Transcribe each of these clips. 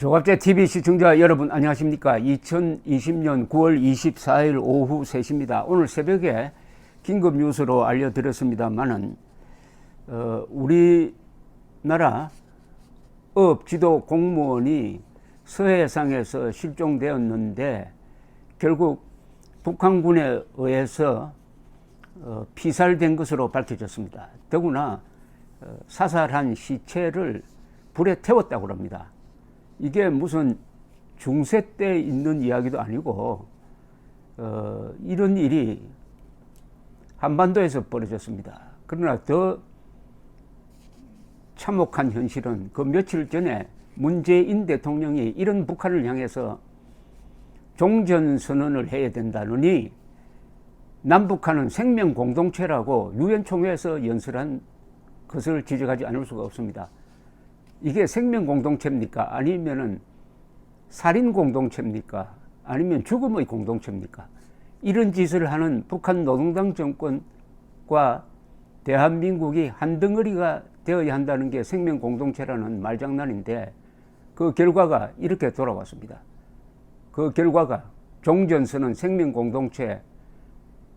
조갑제 TV 시청자 여러분 안녕하십니까. 2020년 9월 24일 오후 3시입니다. 오늘 새벽에 긴급 뉴스로 알려드렸습니다만은 우리나라 어업지도 공무원이 서해상에서 실종되었는데 결국 북한군에 의해서 피살된 것으로 밝혀졌습니다. 더구나 사살한 시체를 불에 태웠다고 합니다. 이게 무슨 중세 때 있는 이야기도 아니고 이런 일이 한반도에서 벌어졌습니다. 그러나 더 참혹한 현실은 그 며칠 전에 문재인 대통령이 이런 북한을 향해서 종전선언을 해야 된다느니 남북한은 생명 공동체라고 유엔 총회에서 연설한 것을 지적하지 않을 수가 없습니다. 이게 생명 공동체입니까? 아니면은 살인 공동체입니까? 아니면 죽음의 공동체입니까? 이런 짓을 하는 북한 노동당 정권과 대한민국이 한 덩어리가 되어야 한다는 게 생명 공동체라는 말장난인데 그 결과가 이렇게 돌아왔습니다. 그 결과가 종전선언 생명 공동체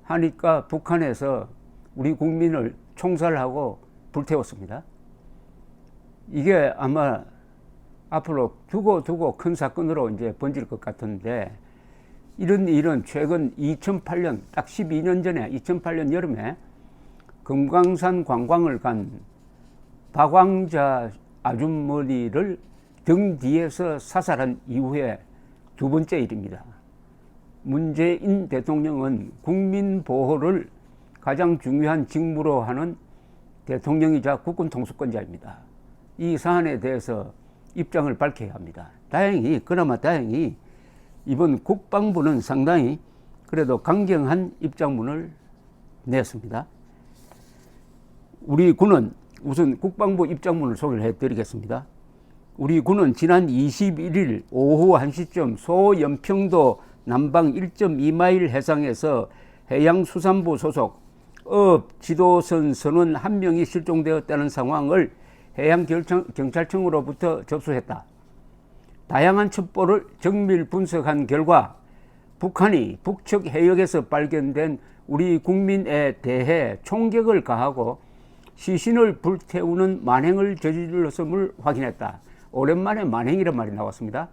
하니까 북한에서 우리 국민을 총살하고 불태웠습니다. 이게 아마 앞으로 두고 큰 사건으로 이제 번질 것 같은데 이런 일은 최근 2008년 딱 12년 전에 2008년 여름에 금강산 관광을 간 박왕자 아주머니를 등 뒤에서 사살한 이후에 두 번째 일입니다. 문재인 대통령은 국민 보호를 가장 중요한 직무로 하는 대통령이자 국군 통수권자입니다. 이 사안에 대해서 입장을 밝혀야 합니다. 그나마 다행히 이번 국방부는 상당히 그래도 강경한 입장문을 냈습니다. 우리 군은 우선 국방부 입장문을 소개를 해드리겠습니다. 우리 군은 지난 21일 오후 1시쯤 소연평도 남방 1.2마일 해상에서 해양수산부 소속 어업지도선 선원 1명이 실종되었다는 상황을 해양경찰청으로부터 접수했다. 다양한 첩보를 정밀 분석한 결과 북한이 북측 해역에서 발견된 우리 국민에 대해 총격을 가하고 시신을 불태우는 만행을 저질렀음을 확인했다. 오랜만에 만행이란 말이 나왔습니다.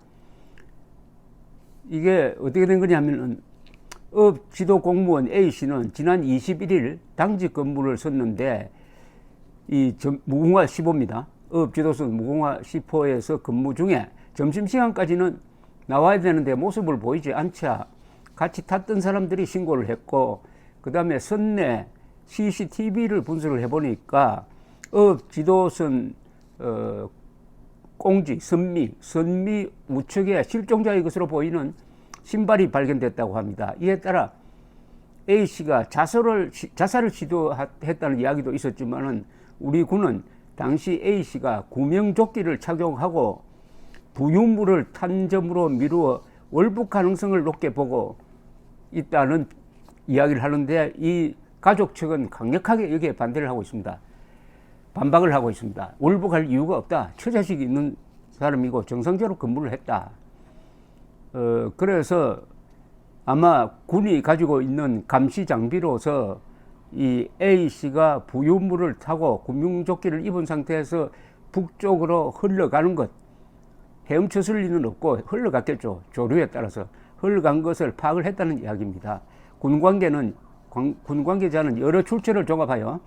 이게 어떻게 된 거냐면 어업지도 공무원 A씨는 지난 21일 당직 근무를 섰는데 이 무궁화 10호입니다. 어업지도선 무궁화 10호에서 근무 중에 점심시간까지는 나와야 되는데 모습을 보이지 않자 같이 탔던 사람들이 신고를 했고 그 다음에 선내 CCTV를 분석을 해보니까 어업지도선 꽁지, 선미 우측에 실종자의 것으로 보이는 신발이 발견됐다고 합니다. 이에 따라 A씨가 자살을 시도했다는 이야기도 있었지만은 우리 군은 당시 A씨가 구명조끼를 착용하고 부유물을 탄 점으로 미루어 월북 가능성을 높게 보고 있다는 이야기를 하는데 이 가족 측은 강력하게 여기에 반대를 하고 있습니다. 반박을 하고 있습니다. 월북할 이유가 없다. 처자식이 있는 사람이고 정상적으로 근무를 했다. 그래서 아마 군이 가지고 있는 감시 장비로서 이 A씨가 부유물을 타고 구명조끼를 입은 상태에서 북쪽으로 흘러가는 것, 헤엄쳤을 리는 없고 흘러갔겠죠. 조류에 따라서 흘러간 것을 파악을 했다는 이야기입니다. 군 관계자는 여러 출처를 종합하여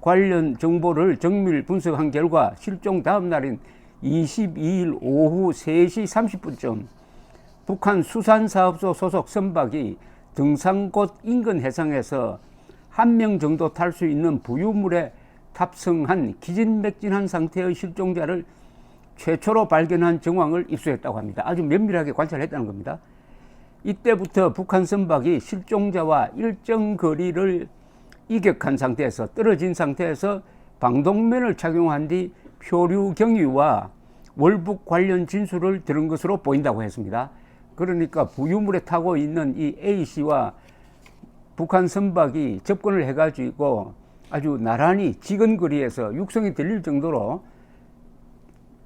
관련 정보를 정밀 분석한 결과 실종 다음 날인 22일 오후 3시 30분쯤 북한 수산사업소 소속 선박이 등산곳 인근 해상에서 1명 정도 탈 수 있는 부유물에 탑승한 기진맥진한 상태의 실종자를 최초로 발견한 정황을 입수했다고 합니다. 아주 면밀하게 관찰했다는 겁니다. 이때부터 북한 선박이 실종자와 일정 거리를 이격한 상태에서 떨어진 상태에서 방독면을 착용한 뒤 표류 경위와 월북 관련 진술을 들은 것으로 보인다고 했습니다. 그러니까 부유물에 타고 있는 이 A씨와 북한 선박이 접근을 해가지고 아주 나란히 지근거리에서 육성이 들릴 정도로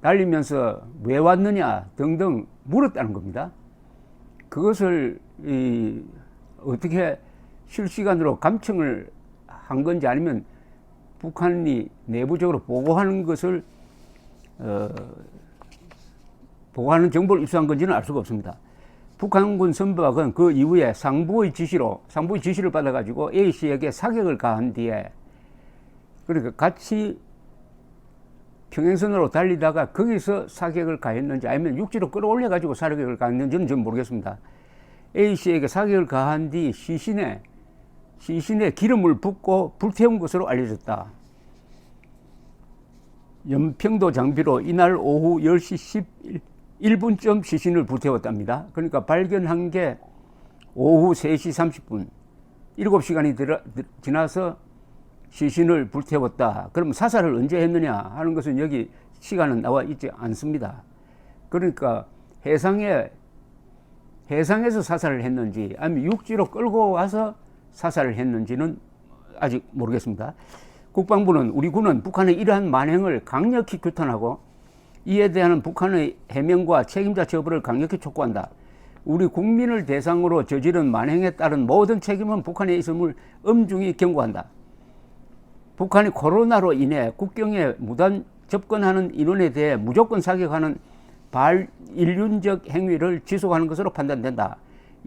달리면서 왜 왔느냐 등등 물었다는 겁니다. 그것을 어떻게 실시간으로 감청을 한 건지 아니면 북한이 내부적으로 보고하는 것을 보고하는 정보를 입수한 건지는 알 수가 없습니다. 북한군 선박은 그 이후에 상부의 지시를 받아가지고 A씨에게 사격을 가한 뒤에, 그러니까 같이 평행선으로 달리다가 거기서 사격을 가했는지 아니면 육지로 끌어올려가지고 사격을 가했는지는 저는 모르겠습니다. A씨에게 사격을 가한 뒤 시신에 기름을 붓고 불태운 것으로 알려졌다. 연평도 장비로 이날 오후 10시 11분쯤 시신을 불태웠답니다. 그러니까 발견한 게 오후 3시 30분, 7시간이 지나서 시신을 불태웠다. 그럼 사살을 언제 했느냐 하는 것은 여기 시간은 나와 있지 않습니다. 그러니까 해상에서 사살을 했는지 아니면 육지로 끌고 와서 사살을 했는지는 아직 모르겠습니다. 국방부는 우리 군은 북한의 이러한 만행을 강력히 규탄하고 이에 대한 북한의 해명과 책임자 처벌을 강력히 촉구한다. 우리 국민을 대상으로 저지른 만행에 따른 모든 책임은 북한에 있음을 엄중히 경고한다. 북한이 코로나로 인해 국경에 무단 접근하는 인원에 대해 무조건 사격하는 반인륜적 행위를 지속하는 것으로 판단된다.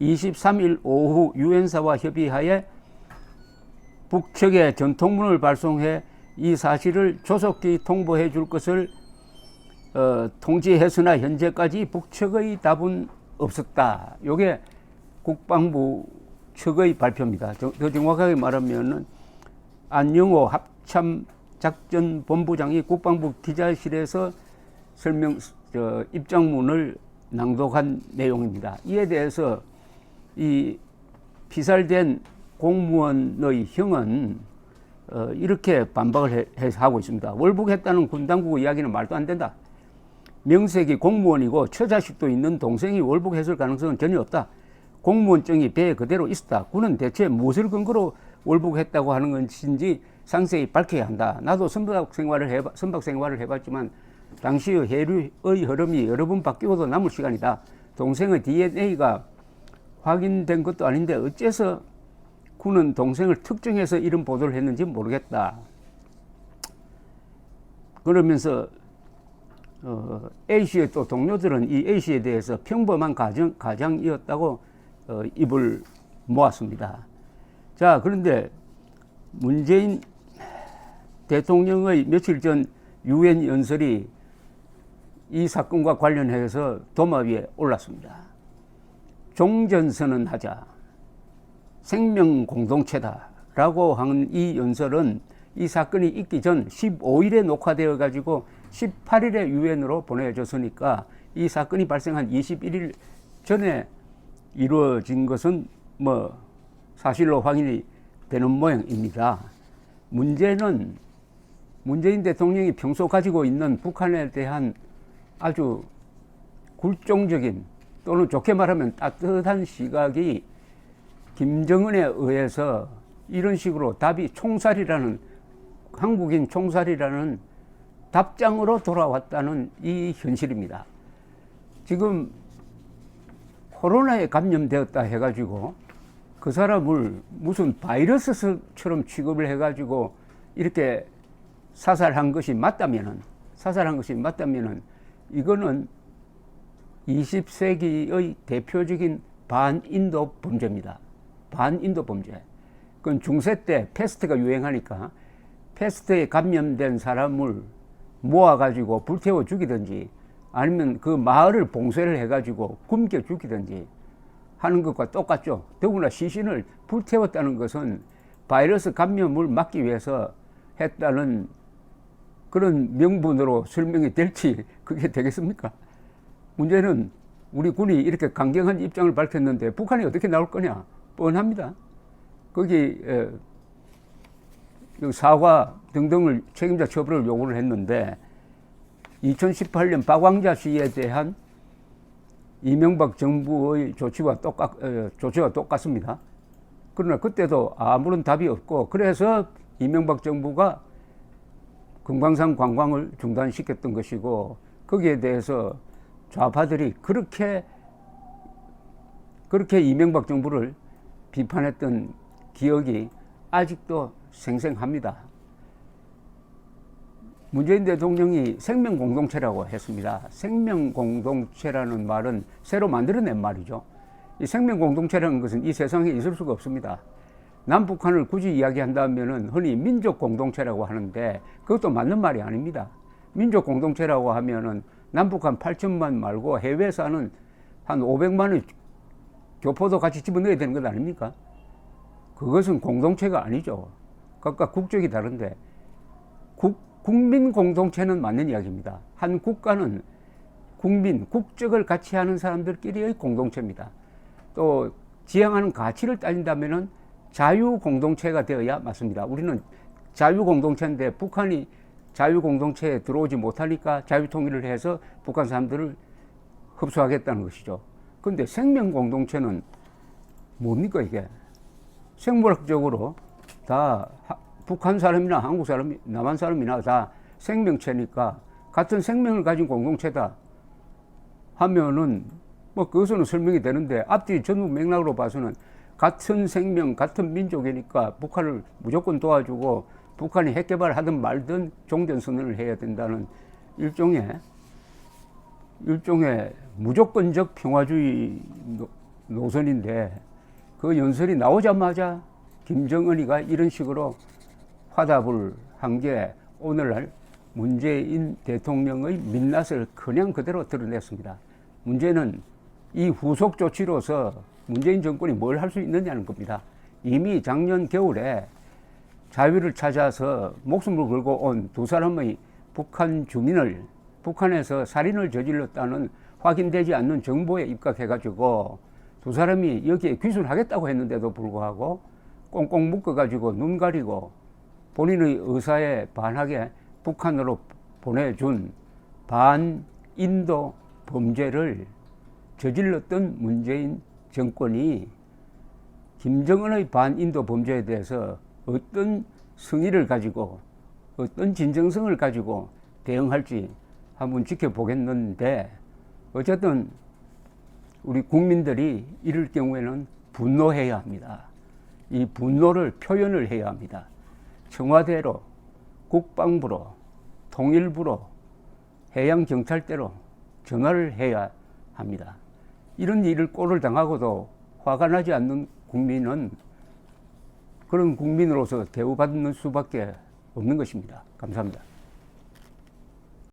23일 오후 유엔사와 협의하에 북측에 전통문을 발송해 이 사실을 조속히 통보해 줄 것을 통지했으나 현재까지 북측의 답은 없었다. 이게 국방부 측의 발표입니다. 더 정확하게 말하면 안영호 합참작전본부장이 국방부 기자실에서 입장문을 낭독한 내용입니다. 이에 대해서 이 피살된 공무원의 형은 이렇게 반박을 하고 있습니다. 월북했다는 군 당국의 이야기는 말도 안 된다. 명색이 공무원이고 처자식도 있는 동생이 월북했을 가능성은 전혀 없다. 공무원증이 배에 그대로 있었다. 군은 대체 무엇을 근거로 월북했다고 하는 것인지 상세히 밝혀야 한다. 나도 선박 생활을 해봤지만 당시의 해류의 흐름이 여러 번 바뀌고도 남을 시간이다. 동생의 DNA가 확인된 것도 아닌데 어째서 군은 동생을 특정해서 이런 보도를 했는지 모르겠다. 그러면서 A씨의 또 동료들은 이 A씨에 대해서 평범한 가장이었다고 입을 모았습니다. 자, 그런데 문재인 대통령의 며칠 전 유엔 연설이 이 사건과 관련해서 도마 위에 올랐습니다. 종전선언하자, 생명 공동체다 라고 한 이 연설은 이 사건이 있기 전 15일에 녹화되어 가지고 18일에 유엔으로 보내졌으니까 이 사건이 발생한 21일 전에 이루어진 것은 뭐 사실로 확인이 되는 모양입니다. 문제는 문재인 대통령이 평소 가지고 있는 북한에 대한 아주 굴종적인 또는 좋게 말하면 따뜻한 시각이 김정은에 의해서 이런 식으로 답이 한국인 총살이라는 답장으로 돌아왔다는 이 현실입니다. 지금 코로나에 감염되었다 해가지고 그 사람을 무슨 바이러스처럼 취급을 해가지고 이렇게 사살한 것이 맞다면은 이거는 20세기의 대표적인 반인도 범죄입니다. 반인도 범죄. 그건 중세 때 패스트가 유행하니까 패스트에 감염된 사람을 모아가지고 불태워 죽이든지 아니면 그 마을을 봉쇄를 해가지고 굶겨 죽이든지 하는 것과 똑같죠. 더구나 시신을 불태웠다는 것은 바이러스 감염을 막기 위해서 했다는 그런 명분으로 설명이 될지 그게 되겠습니까? 문제는 우리 군이 이렇게 강경한 입장을 밝혔는데 북한이 어떻게 나올 거냐? 뻔합니다. 거기 사과 등등을 책임자 처벌을 요구를 했는데 2018년 박왕자 씨에 대한 이명박 정부의 조치와 똑같습니다. 그러나 그때도 아무런 답이 없고 그래서 이명박 정부가 금강산 관광을 중단시켰던 것이고 거기에 대해서 좌파들이 그렇게 이명박 정부를 비판했던 기억이 아직도 생생합니다. 문재인 대통령이 생명공동체라고 했습니다. 생명공동체라는 말은 새로 만들어낸 말이죠. 이 생명공동체라는 것은 이 세상에 있을 수가 없습니다. 남북한을 굳이 이야기한다면 흔히 민족공동체라고 하는데 그것도 맞는 말이 아닙니다. 민족공동체라고 하면은 남북한 8천만 말고 해외에 사는 한 500만의 교포도 같이 집어넣어야 되는 것 아닙니까? 그것은 공동체가 아니죠. 각각 국적이 다른데 국민 공동체는 맞는 이야기입니다. 한 국가는 국적을 같이 하는 사람들끼리의 공동체입니다. 또 지향하는 가치를 따진다면 자유 공동체가 되어야 맞습니다. 우리는 자유 공동체인데 북한이 자유 공동체에 들어오지 못하니까 자유 통일을 해서 북한 사람들을 흡수하겠다는 것이죠. 그런데 생명 공동체는 뭡니까 이게? 생물학적으로 다 북한 사람이나 한국 사람이 남한 사람이나 다 생명체니까 같은 생명을 가진 공동체다 하면은 뭐 그것은 설명이 되는데 앞뒤 전후 맥락으로 봐서는 같은 생명, 같은 민족이니까 북한을 무조건 도와주고 북한이 핵 개발하든 말든 종전선언을 해야 된다는 일종의 무조건적 평화주의 노선인데 그 연설이 나오자마자 김정은이가 이런 식으로 화답을 한 게 오늘날 문재인 대통령의 민낯을 그냥 그대로 드러냈습니다. 문제는 이 후속 조치로서 문재인 정권이 뭘 할 수 있느냐는 겁니다. 이미 작년 겨울에 자유를 찾아서 목숨을 걸고 온 두 사람의 북한 주민을 북한에서 살인을 저질렀다는 확인되지 않는 정보에 입각해가지고 두 사람이 여기에 귀순하겠다고 했는데도 불구하고 꽁꽁 묶어가지고 눈 가리고 본인의 의사에 반하게 북한으로 보내준 반인도 범죄를 저질렀던 문재인 정권이 김정은의 반인도 범죄에 대해서 어떤 성의를 가지고 어떤 진정성을 가지고 대응할지 한번 지켜보겠는데 어쨌든 우리 국민들이 이럴 경우에는 분노해야 합니다. 이 분노를 표현을 해야 합니다. 청와대로, 국방부로, 통일부로, 해양경찰대로 전화를 해야 합니다. 이런 일을 꼴을 당하고도 화가 나지 않는 국민은 그런 국민으로서 대우받는 수밖에 없는 것입니다. 감사합니다.